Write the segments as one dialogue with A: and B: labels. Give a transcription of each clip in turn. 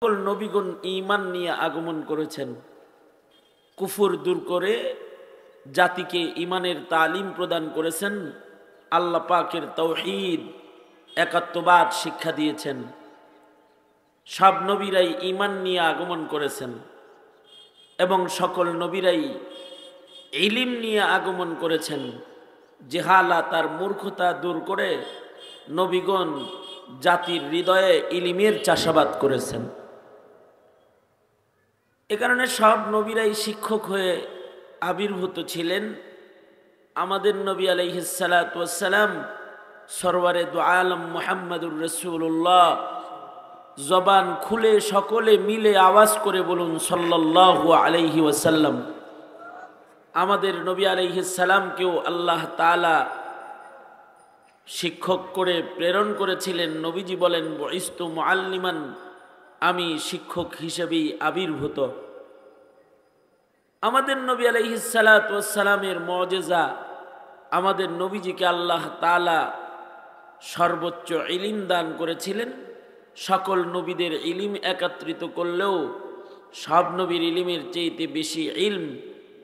A: সকল নবীগণ ঈমান নিয়ে আগমন করেছেন, কুফর দূর করে জাতিকে ঈমানের তালিম প্রদান করেছেন। আল্লাহ পাকের তাওহীদ একাত্মবাদ শিক্ষা দিয়েছেন। সব নবীরাই ঈমান নিয়ে আগমন করেছেন এবং সকল নবীরাই ইলম নিয়ে আগমন করেছেন। জেহালাত আর মূর্খতা দূর করে নবীগণ জাতির হৃদয়ে ইলমের চাষাবাদ করেছেন। এ কারণে সব নবীরাই শিক্ষক হয়ে আবির্ভূত ছিলেন। আমাদের নবী আলাইহিস সালাতু ওয়াস সালাম সরওয়ারে দু আলম মুহাম্মদুর রাসূলুল্লাহ জবান খুলে সকলে মিলে আওয়াজ করে বলুন সাল্লাল্লাহু আলাইহি ওয়াসাল্লাম। আমাদের নবী আলাইহিস সালামকেও আল্লাহ তাআলা শিক্ষক করে প্রেরণ করেছিলেন। নবীজি বলেন, বুইস্তু মুআল্লিমান, আমি শিক্ষক হিসেবেই আবির্ভূত। আমাদের নবী আলাইহিস সালাতু ওয়াস সালামের মুজিজা, আমাদের নবীজিকে আল্লাহ তাআলা সর্বোচ্চ ইলম দান করেছিলেন। সকল নবীদের ইলম একত্রিত করলেও সব নবীর ইলমের চেয়ে বেশি ইলম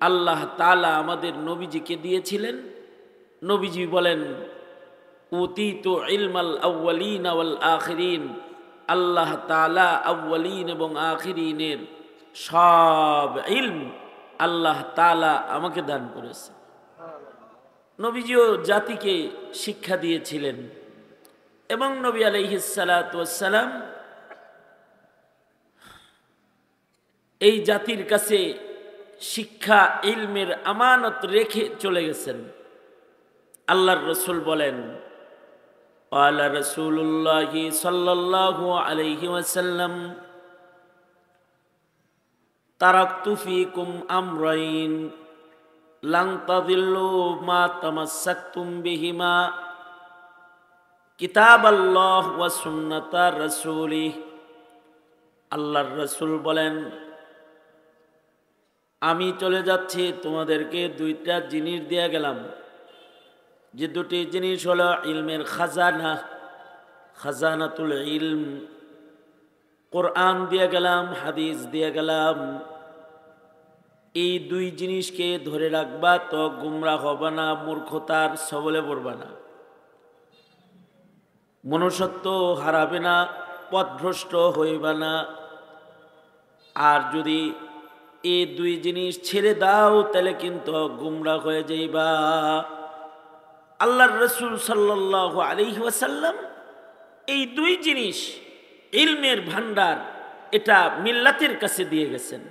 A: আল্লাহ তাআলা আমাদের নবীজিকে দিয়েছিলেন। নবীজি বলেন, উতীতু ইলমাল আউয়ালিন ওয়াল আখিরিন, আল্লাহ তাআলা আউয়ালিন এবং আখিরিনের সব ইলম আল্লাহ তাআলা আমাকে দান করেছে। নবীজিও জাতিকে শিক্ষা দিয়েছিলেন এবং নবী আলাইহিস সালাতু ওয়াস সালাম এই জাতির কাছে শিক্ষা ইলমের আমানত রেখে চলে গেছেন। আল্লাহর রাসূল বলেন, ক্বালা রাসূলুল্লাহি সাল্লাল্লাহু আলাইহি ওয়াসাল্লাম, তারাকতু ফীকুম আমরাইন লান তাযিল্লু মা তামাসসাকতুম বিহিমা কিতাবাল্লাহ ওয়া সুন্নাতা রাসূলিহি। আল্লাহর রাসূল বলেন, আমি চলে যাচ্ছি, তোমাদেরকে দুইটা জিনিস দিয়ে গেলাম, যে দুটি জিনিস হলো ইলমের খাজানা, খাজানাতুল ইলম। কোরআন দিয়ে গেলাম, হাদিস দিয়ে গেলাম। এই দুই জিনিসকে ধরে রাখবা তো গুমরাহ হবে না, মূর্খতার সবলে পড়বা না, মনুষ্যত্ব হারাবে না, পথভ্রষ্ট হইবা না। আর যদি এই দুই জিনিস ছেড়ে দাও তাহলে কিন্তু গুমরাহ হয়ে যাইবা। আল্লাহর রাসূল সাল্লাল্লাহু আলাইহি ওয়াসাল্লাম এই দুই জিনিস, ইলমের ভান্ডার, এটা মিল্লাতের কাছে দিয়ে গেছেন।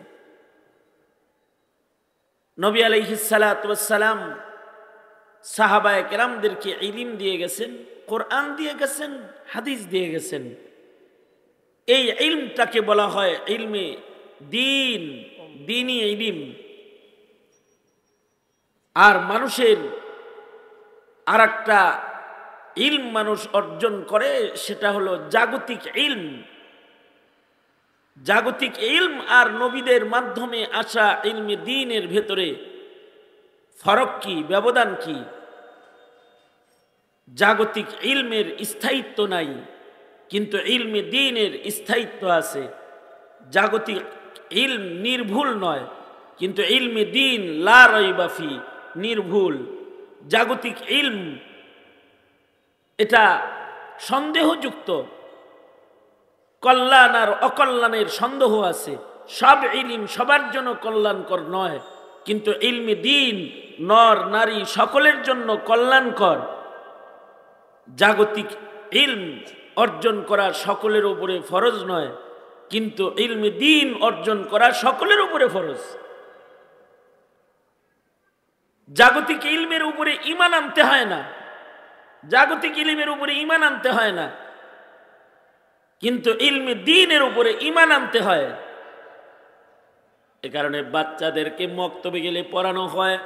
A: নবী আলাইহিস সালাতু ওয়াস সালাম সাহাবায়ে কেরামদেরকে ইলম দিয়ে গেছেন, কোরআন দিয়ে গেছেন, হাদিস দিয়ে গেছেন। এই ইলমটাকে বলা হয় ইলমে দ্বীন, দ্বীনি ইলম। আর মানুষের আরেকটা ইলম মানুষ অর্জন করে, সেটা হলো জাগতিক ইলম। জাগতিক ইলম আর নবীদের মাধ্যমে আসা ইলমে দ্বীনের ভেতরে ফরক কি, ব্যবধান কি? জাগতিক ইলমের স্থায়িত্ব নাই, কিন্তু ইলমে দ্বীনের স্থায়িত্ব আছে। জাগতিক ইলম নির্ভুল নয়, কিন্তু ইলমে দ্বীন লা রাইবা ফি, নির্ভুল। জাগতিক ইলম এটা সন্দেহযুক্ত, কল্যাণ আর অকল্যাণের সন্দেহ আছে। সব ইলম সবার জন্য কল্যাণকর নয়, কিন্তু ইলমে দ্বীন নর নারী সকলের জন্য কল্যাণকর। জাগতিক ইলম অর্জন করা সকলের উপরে ফরজ নয়, কিন্তু ইলমে দ্বীন অর্জন করা সকলের উপরে ফরজ। জাগতিক ইলমের উপরে ঈমান আনতে হয় না, জাগতিক ইলমের উপরে ঈমান আনতে হয় না, কিন্তু ইলমে দ্বীনের উপরে ঈমান আনতে হয়। এ কারণে বাচ্চাদেরকে মক্তবে গেলে পড়ানো হয়,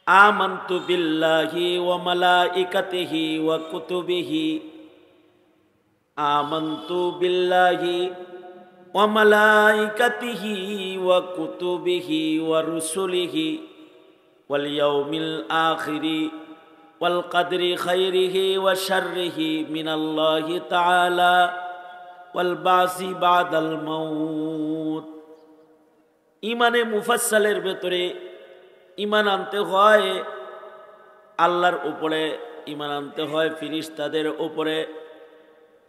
A: আমানতু বিল্লাহি ওয়া মালাইকাতিহি ওয়া কুতুবিহি, আমানতু বিল্লাহি ওয়া মালাইকাতিহি ওয়া কুতুবিহি ওয়া রুসুলিহি ওয়াল ইয়াউমিল আখিরি ওয়াল কদরি খাইরিহি ওয়া শাররিহি মিনাল্লাহি তাআলা ওয়াল বাসি বাদাল মাউত। ইমানে মুফাসসালের ভেতরে ইমান আনতে হয় আল্লাহর উপরে, ইমান আনতে হয় ফেরেশতাদের উপরে,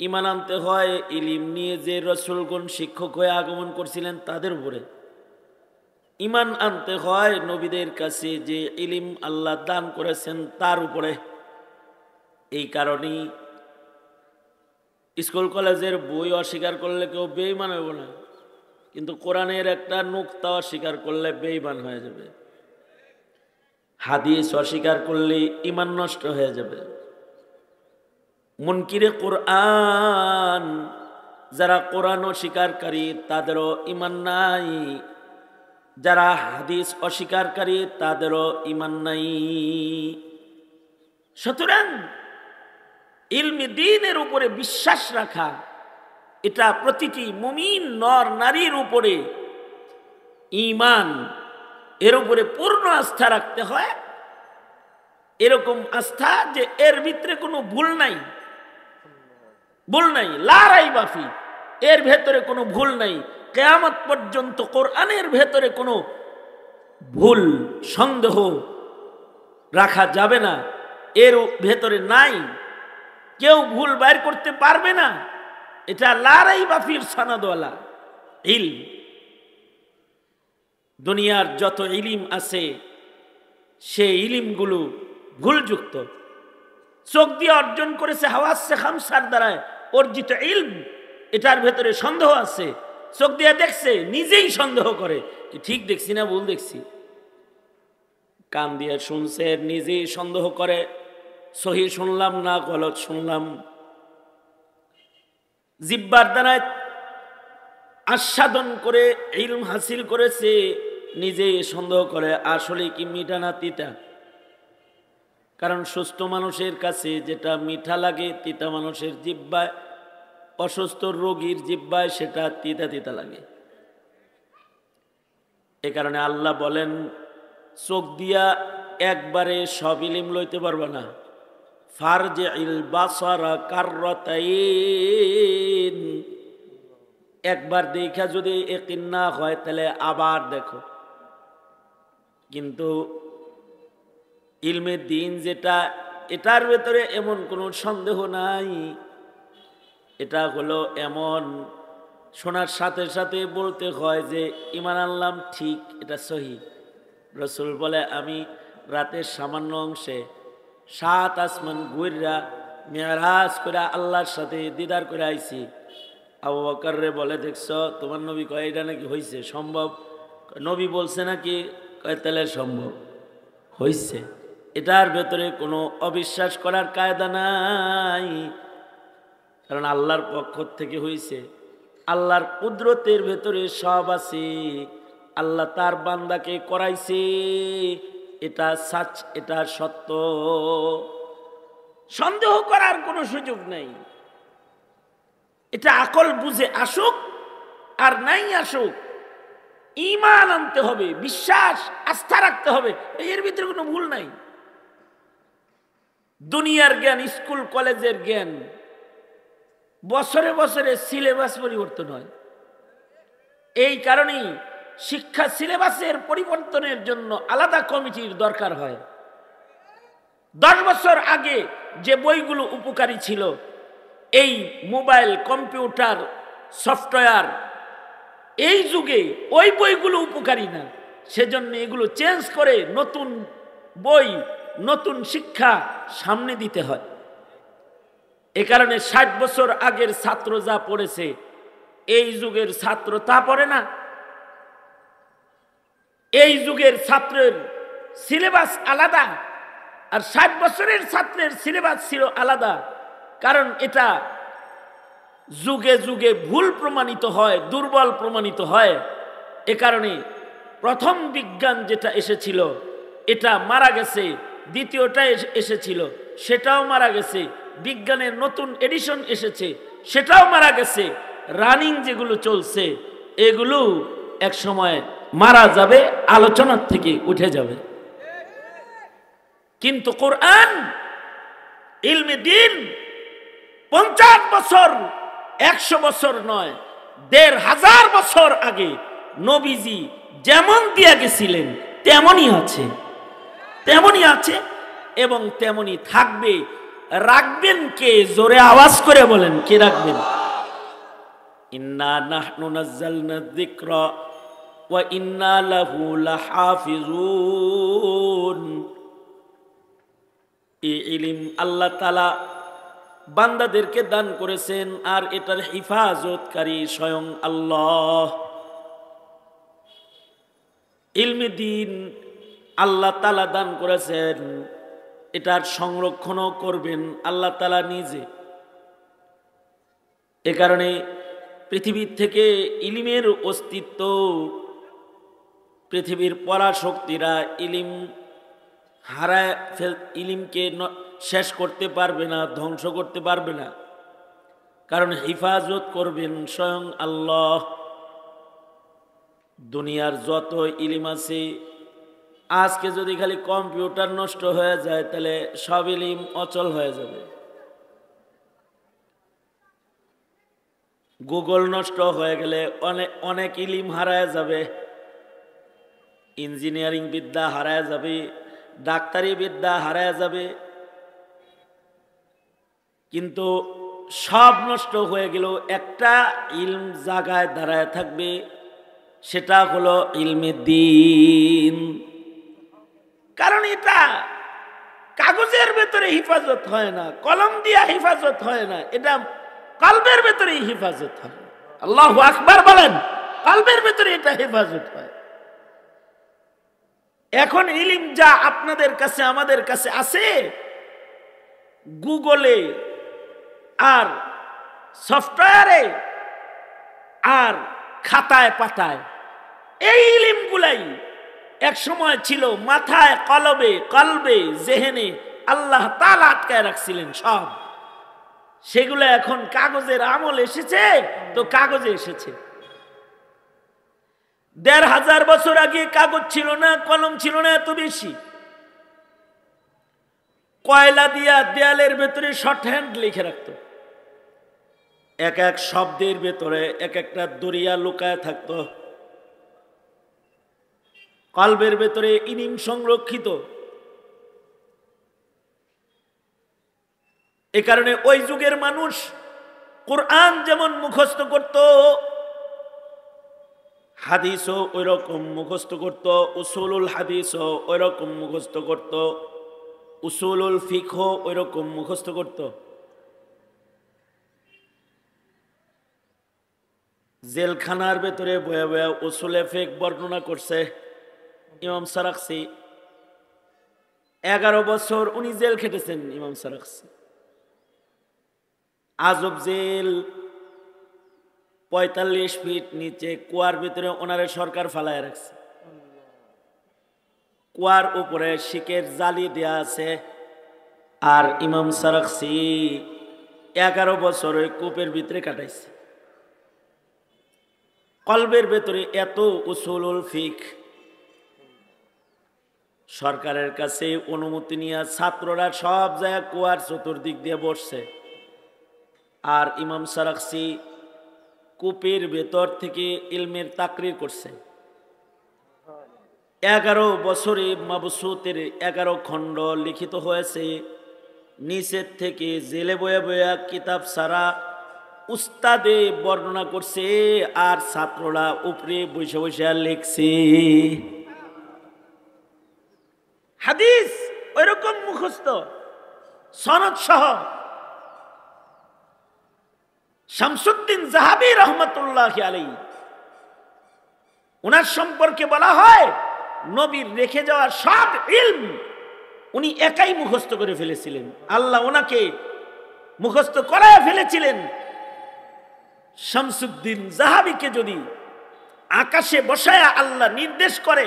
A: ইমান আনতে হয় ইলম নিয়ে যে রাসূলগণ শিক্ষক হয়ে আগমন করছিলেন তাদের উপরে, ইমান আনতে হয় নবীদের কাছে যে ইলম আল্লাহ দান করেছেন তার উপরে। এই কারণেই স্কুল কলেজের বই অস্বীকার করলে কেউ বেঈমান হবে না, কিন্তু কোরআনের একটা নুকতা অস্বীকার করলে বেঈমান হয়ে যাবে। হাদিস অস্বীকার করলে ঈমান নষ্ট হয়ে যাবে। মুনকিরে কোরআন যারা কোরআন অস্বীকারী তাদেরও ঈমান নাই, যারা হাদিস অস্বীকারী তাদেরও ঈমান নাই। সুতরাং ইলমে দ্বীনের উপরে বিশ্বাস রাখা এটা প্রতিটি মুমিন নর নারীর উপরে ঈমান, এর উপরে পূর্ণ আস্থা রাখতে হয়। এরকম আস্থা যে এর ভিতরে কোনো ভুল নাই, ভুল নাই, লা রাইবা ফি, এর ভেতরে কোনো ভুল নাই। কিয়ামত পর্যন্ত কোরআনের ভেতরে কোনো ভুল সন্দেহ রাখা যাবে না, এর ভেতরে নাই, কেউ ভুল বাইর করতে পারবে না। এটা লা রাইবা ফির সনদওয়ালা ইলম। দুনিয়ার যত ইলিম আছে সেই ইলিমগুলো ভুলযুক্ত। চোখ দিয়ে অর্জন করেছে হাওয়াসে খামসার দ্বারা অর্জিত ইলম, এটার ভেতরে সন্দেহ আছে। চোখ দিয়ে দেখছে, নিজেই সন্দেহ করে যে ঠিক দেখছি না ভুল দেখছি। কান দিয়ে শুনছে, নিজেই সন্দেহ করে সহি শুনলাম না গলত শুনলাম। জিহ্বার দ্বারা আস্বাদন করে ইলম হাসিল করেছে, নিজেই সন্দেহ করে আসলে কি মিঠা না তিতা। কারণ সুস্থ মানুষের কাছে যেটা মিঠা লাগে তিতা মানুষের জিহ্বায়, অসুস্থ রোগীর জিহ্বায় সেটা তিতা তিতা লাগে। এ কারণে আল্লাহ বলেন চোখ দিয়া একবারে সব ইলম লইতে পারবে না। ফারজিল বাসারা কাররাতাইন, একবার দেখা যদি ইয়াকিন না হয় তাহলে আবার দেখো। কিন্তু ইলমে দ্বীন যেটা, এটার ভেতরে এমন কোনো সন্দেহ নাই। এটা হলো এমন শোনার সাথে সাথে বলতে হয় যে ঈমান আনলাম, ঠিক, এটা সহি। রাসূল বলে আমি রাতের সামান্য অংশে 7 আসমান ঘুইরা মেরাজ করে আল্লাহর সাথে দিদার করে আইছি। আবু বকর রে বলে দেখছ তোমার নবী কয় এটা নাকি হইছে সম্ভব? নবী বলছে নাকি? কয় তাহলে সম্ভব হইছে। এটার ভেতরে কোনো অবিশ্বাস করার কায়দা নাই, কারণ আল্লাহর পক্ষ থেকে হইছে। আল্লাহর কুদরতের ভেতরে সব আছে, আল্লাহ তার বান্দাকে করাইছে, এটা সাচ, এটা সত্য, সন্দেহ করার কোনো সুযোগ নাই। এটা আকল বুঝে আসুক আর নাই আসুক, ঈমান আনতে হবে, বিশ্বাস আস্থা রাখতে হবে, এর ভিতরে কোনো ভুল নাই। দুনিয়ার জ্ঞান, স্কুল কলেজের জ্ঞান, বছরে বছরে সিলেবাস পরিবর্তন হয়। এই কারণেই শিক্ষা সিলেবাসের পরিবর্তনের জন্য আলাদা কমিটির দরকার হয়। 10 বছর আগে যে বইগুলো উপকারী ছিল, এই মোবাইল, কম্পিউটার, সফটওয়্যার, এই যুগে ওই বইগুলো উপকারী না। সেজন্য এগুলো চেঞ্জ করে নতুন বই, নতুন শিক্ষা সামনে দিতে হয়। এ কারণে 60 বছর আগের ছাত্র যা পড়েছে, এই যুগের ছাত্র তা পড়ে না। এই যুগের ছাত্রের সিলেবাস আলাদা, আর 60 বছরের ছাত্রের সিলেবাস ছিল আলাদা। কারণ এটা যুগে যুগে ভুল প্রমাণিত হয়, দুর্বল প্রমাণিত হয়। এ কারণে প্রথম বিজ্ঞান যেটা এসেছিল এটা মারা গেছে, দ্বিতীয়টা এসেছিল সেটাও মারা গেছে, বিজ্ঞানের নতুন এডিশন এসেছে সেটাও মারা গেছে। রানিং যেগুলো চলছে এগুলো এক সময় মারা যাবে, আলোচনার থেকে উঠে যাবে। কিন্তু কোরআন, ইলমে দ্বীন 50 বছর 100 বছর নয়, 1500 বছর আগে নবীজি যেমন দিয়া গেছিলেন তেমনই আছে এবং তেমনই থাকবে। রাখবেন কে? জোরে আওয়াজ করে বলেন, কে রাখবেন? ইন্না নাহনু নাযালনা যিকরা ওয়া ইন্না লাহু লাহাফিজুন। এই ইলম আল্লাহ তাআলা বান্দাদেরকে দান করেছেন, আর এটার হিফাজতকারী স্বয়ং আল্লাহ। ইলমে দ্বীন আল্লাহ তাআলা দান করেছেন, এটার সংরক্ষণও করবেন আল্লাহ তাআলা নিজে। এ কারণে পৃথিবীর থেকে ইলমের অস্তিত্ব, পৃথিবীর পরাশক্তিরা ইলমকে শেষ করতে পারবে না, ধ্বংস করতে পারবে না, কারণ হিফাজত করবেন স্বয়ং আল্লাহ। দুনিয়ার যত ইলম আছে, আজকে যদি খালি কম্পিউটার নষ্ট হয়ে যায় তাহলে সব ইলম অচল হয়ে যাবে। গুগল নষ্ট হয়ে গেলে অনেক ইলম হারায় যাবে, ইঞ্জিনিয়ারিং বিদ্যা হারায় যাবে, ডাক্তারি বিদ্যা হারায় যাবে। কিন্তু সব নষ্ট হয়ে গেল, একটা ইলম জায়গায় দাঁড়ায় থাকবে, সেটা হলো ইলমে দ্বীন। কারণ এটা কাগজের ভেতরে হিফাজত হয় না, কলম দিয়া হিফাজত হয় না, এটা কলবের ভেতরে হিফাজত হয়। আল্লাহু আকবার বলেন, কলবের ভেতরে এটা হেফাজত হয়। এখন ইলম যা আপনাদের কাছে আমাদের কাছে আছে, গুগলে আর সফটওয়্যারে আর খাতায় পাতায়, এই ইলমগুলাই এক সময় ছিল মাথায়, কলবে জেহেনে আল্লাহ তাআলা আটকায় রাখছিলেন সব। সেগুলো এখন কাগজের আমল এসেছে, তো কাগজে এসেছে। 1500 বছর আগে কাগজ ছিল না, কলম ছিল না এত বেশি। কয়লা দিয়া দেয়ালের ভেতরে শর্ট হ্যান্ড লিখে রাখতো, এক এক শব্দের ভেতরে এক একটা দরিয়া লুকায় থাকতো। কলবের ভেতরে ইলম সংরক্ষিত। এ কারণে ওই যুগের মানুষ কোরআন যেমন মুখস্থ করত, হাদিসও ওই রকম মুখস্থ করত, উসুলুল হাদিসও ওই রকম মুখস্থ করত, উসুলুল ফিকহ ওই রকম মুখস্থ করত। জেলখানার ভেতরে বয়ে বয়ে উসুলে ফিকহ বর্ণনা করছে ইমাম সারাকসি। 11 বছর উনি জেল খেটেছেন ইমাম সারাকসি। আজব জেল, 45 ফিট নিচে কুয়ার ভিতরে ওনারে সরকার ফালায় রাখছে। কুয়ার উপরে শিকের জালি দেয়া আছে, আর ইমাম সারাকসি 11 বছর ওই কূপের ভিতরে কাটাইছে। কলবের ভেতরে এত উসুলুল ফিকহ। সরকারের কাছে অনুমতি নিয়ে ছাত্ররা সব জায়গায় কুয়ার চতুর্দিক দিয়ে বসছে, আর ইমাম সারাকসি কূপের ভেতর থেকে ইলমের তাকরির করছে। 11 বছরে মাবসুতের 11 খণ্ড লিখিত হয়েছে। নিচের থেকে জেলে বয়ে বয়ে কিতাব সারা উস্তাদে বর্ণনা করছে, আর ছাত্ররা উপরে বসে বসে লিখছে। হাদিস ওইরকম মুখস্থ, সনদ সহ। শামসুদ্দিন যাহাবী রহমতুল্লাহি আলাইহি, ওনার সম্পর্কে বলা হয় নবীর রেখে যাওয়া সব ইলম উনি একাই মুখস্থ করে ফেলেছিলেন। আল্লাহ ওনাকে মুখস্থ করায় ফেলেছিলেন। শামসুদ্দিন যাহাবীকে যদি আকাশে বসায়া আল্লাহ নির্দেশ করে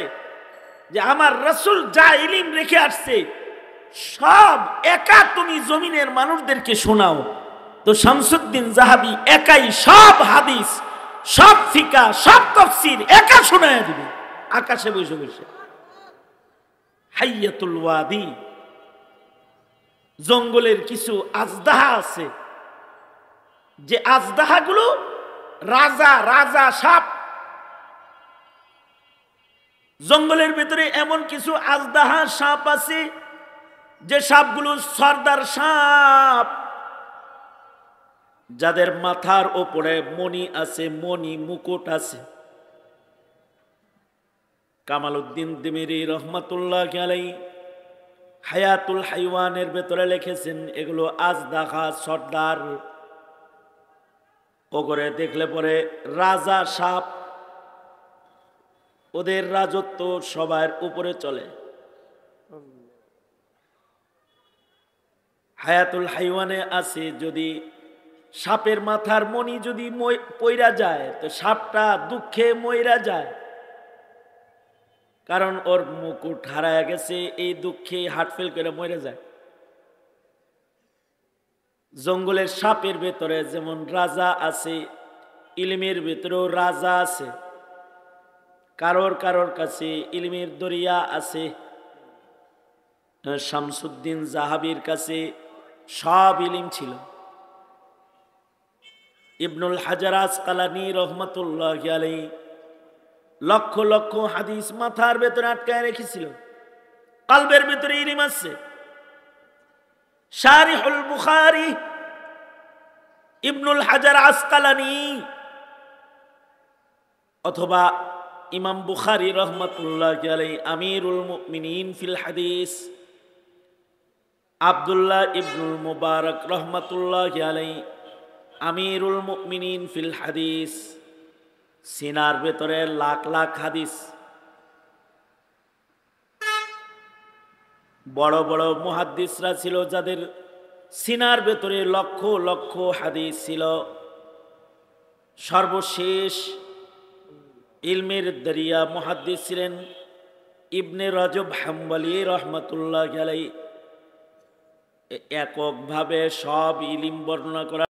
A: যে আমার রাসূল যা ইলম রেখে আসছে সব একা তুমি জমিনের মানুষদেরকে শোনাও, তো শামসুদ্দিন যাহাবী একাই সব হাদিস, সব ফিকাহ, সব তাফসীর একা শোনায় দিবে আকাশে বসে বসে। হাইয়াতুল ওয়াদি, জঙ্গলের কিছু আজদাহা আছে, যে আজদাহাগুলো রাজা রাজা সাপ, জঙ্গলের ভিতরে এমন কিছু আজদাহা সাপ আছে যে সাপগুলো সর্দার সাপ, যাদের মাথার ওপরে মণি আছে, মণি মুকুট আছে। কামালউদ্দিন তিমিরি রহমাতুল্লাহ আলাইহি হায়াতুল হাইওয়ানের ভেতরে লিখেছেন এগুলো আজদাহা সর্দার। ওগরে দেখলে পরে রাজা সাপ, ওদের রাজত্ব সবার উপরে চলে। হায়াতুল হাইওয়ানে আছে যদি সাপের মাথার মণি যদি পইরা যায় তো সাপটা দুঃখে মইরা যায়, কারণ ওর মুকুট হারায় গেছে, এই দুঃখে হার্ট ফেল করে মরে যায়। জঙ্গলের সাপের ভেতরে যেমন রাজা আছে, ইলমের ভেতরেও রাজা আছে। কারোর কারোর কাছে ইলমের দরিয়া আছে। শামসুদ্দিন জাহাবির কাছে সব ইলম ছিল। ইবনুল হাজার আসকালানী রহমাতুল্লাহ আলাইহি লক্ষ লক্ষ হাদিস মাথার ভেতরে আটকায় রেখেছিল। কলবের ভেতরে ইলম আছে। শারিহুল বুখারী ইবনুল হাজার আসকালানী অথবা ইমাম বুখারী রহমাতুল্লাহ আলাইহি আমিরুল মুমিনিন ফিল হাদিস আব্দুল্লাহ ইবনুল মুবারক রহমাতুল্লাহ আলাইহি আমিরুল মুমিনিন ফিল হাদিস, সিনার ভেতরে লাখ লাখ হাদিস। বড় বড় মুহাদ্দিসরা ছিল যাদের সিনার ভেতরে লক্ষ লক্ষ হাদিস ছিল। সর্বশেষ ইলমের দরিয়া মুহাদ্দিস ছিলেন ইবনে রজব হাম্বলী রহমাতুল্লাহ আলাইহি। এককভাবে সব ইলম বর্ণনা করা